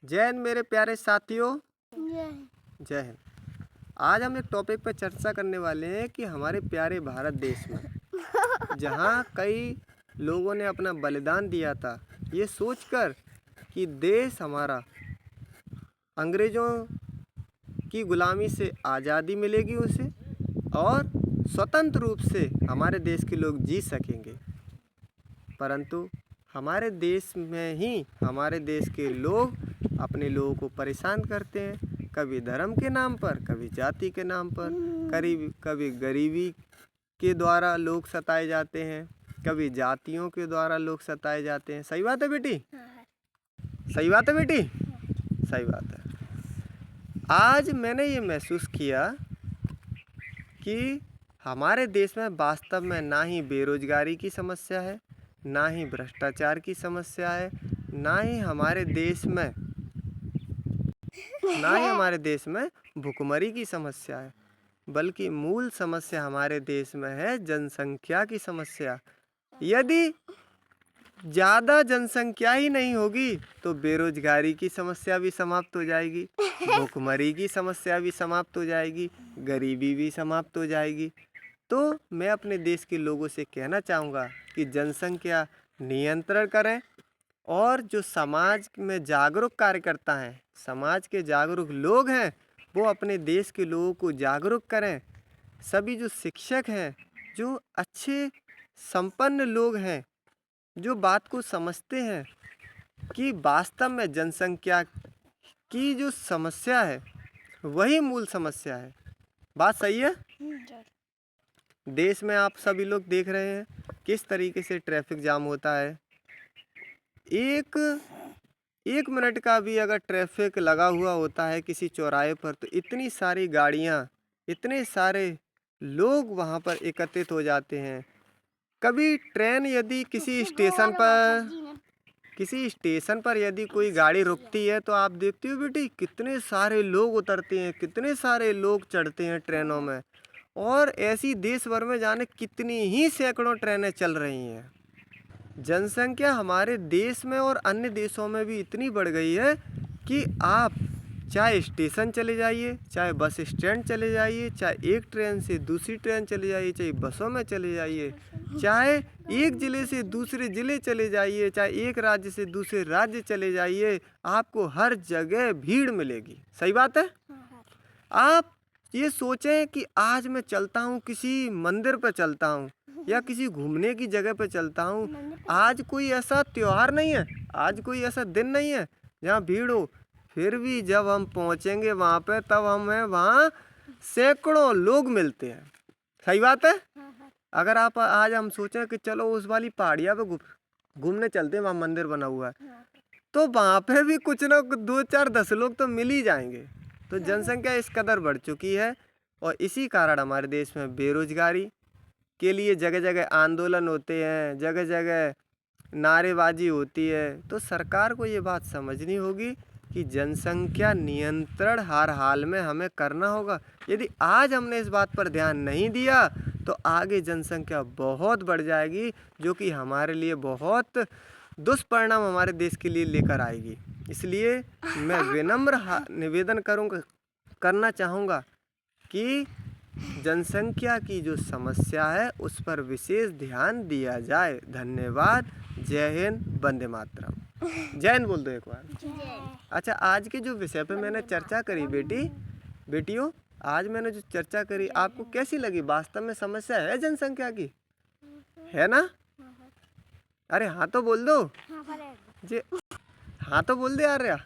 जय हिंद मेरे प्यारे साथियों। जय जय हिंद। आज हम एक टॉपिक पर चर्चा करने वाले हैं कि हमारे प्यारे भारत देश में जहाँ कई लोगों ने अपना बलिदान दिया था, ये सोचकर कि देश हमारा अंग्रेज़ों की गुलामी से आज़ादी मिलेगी उसे और स्वतंत्र रूप से हमारे देश के लोग जी सकेंगे, परंतु हमारे देश में ही हमारे देश के लोग अपने लोगों को परेशान करते हैं, कभी धर्म के नाम पर, कभी जाति के नाम पर, कभी गरीबी के द्वारा लोग सताए जाते हैं, कभी जातियों के द्वारा लोग सताए जाते हैं। सही बात है बेटी? सही बात है बेटी? सही बात है। आज मैंने ये महसूस किया कि हमारे देश में वास्तव में ना ही बेरोजगारी की समस्या है, ना ही भ्रष्टाचार की समस्या है, ना ही हमारे देश में भुखमरी की समस्या है, बल्कि मूल समस्या हमारे देश में है जनसंख्या की समस्या। यदि ज़्यादा जनसंख्या ही नहीं होगी तो बेरोजगारी की समस्या भी समाप्त हो जाएगी, भुखमरी की समस्या भी समाप्त हो जाएगी, गरीबी भी समाप्त हो जाएगी। तो मैं अपने देश के लोगों से कहना चाहूँगा कि जनसंख्या नियंत्रण करें और जो समाज में जागरूक कार्यकर्ता हैं, समाज के जागरूक लोग हैं, वो अपने देश के लोगों को जागरूक करें। सभी जो शिक्षक हैं, जो अच्छे संपन्न लोग हैं, जो बात को समझते हैं कि वास्तव में जनसंख्या की जो समस्या है वही मूल समस्या है। बात सही है? देश में आप सभी लोग देख रहे हैं किस तरीके से ट्रैफिक जाम होता है। एक मिनट का भी अगर ट्रैफिक लगा हुआ होता है किसी चौराहे पर तो इतनी सारी गाड़ियाँ, इतने सारे लोग वहाँ पर एकत्रित हो जाते हैं। कभी ट्रेन यदि किसी स्टेशन पर यदि कोई गाड़ी रुकती है तो आप देखते हो बेटी कितने सारे लोग उतरते हैं, कितने सारे लोग चढ़ते हैं ट्रेनों में। और ऐसी देश भर में जाने कितनी ही सैकड़ों ट्रेनें चल रही हैं। जनसंख्या हमारे देश में और अन्य देशों में भी इतनी बढ़ गई है कि आप चाहे स्टेशन चले जाइए, चाहे बस स्टैंड चले जाइए, चाहे एक ट्रेन से दूसरी ट्रेन चले जाइए, चाहे बसों में चले जाइए, चाहे एक ज़िले से दूसरे ज़िले चले जाइए, चाहे एक राज्य से दूसरे राज्य चले जाइए, आपको हर जगह भीड़ मिलेगी। सही बात है? आप ये सोचें कि आज मैं चलता हूँ, किसी मंदिर पर चलता हूँ या किसी घूमने की जगह पर चलता हूँ, आज कोई ऐसा त्यौहार नहीं है, आज कोई ऐसा दिन नहीं है जहाँ भीड़ हो, फिर भी जब हम पहुँचेंगे वहाँ पे तब हमें वहाँ सैकड़ों लोग मिलते हैं। सही बात है? अगर आप आज हम सोचें कि चलो उस वाली पहाड़िया पे घूमने चलते हैं, वहाँ मंदिर बना हुआ है, तो वहाँ पे भी कुछ ना 2 4 10 लोग तो मिल ही जाएंगे। तो जनसंख्या इस कदर बढ़ चुकी है और इसी कारण हमारे देश में बेरोजगारी के लिए जगह जगह आंदोलन होते हैं, जगह जगह नारेबाजी होती है। तो सरकार को ये बात समझनी होगी कि जनसंख्या नियंत्रण हर हाल में हमें करना होगा। यदि आज हमने इस बात पर ध्यान नहीं दिया तो आगे जनसंख्या बहुत बढ़ जाएगी, जो कि हमारे लिए बहुत दुष्परिणाम हमारे देश के लिए लेकर आएगी। इसलिए मैं विनम्र निवेदन करना चाहूँगा कि जनसंख्या की जो समस्या है उस पर विशेष ध्यान दिया जाए। धन्यवाद। जय हिंद, वंदे मातरम। जय हिंद बोल दो एक बार। अच्छा, आज के जो विषय पे मैंने चर्चा करी बेटियों, आज मैंने जो चर्चा करी आपको कैसी लगी? वास्तव में समस्या है जनसंख्या की, है ना? अरे हाँ तो बोल दो जी, हाँ तो बोल दे यार।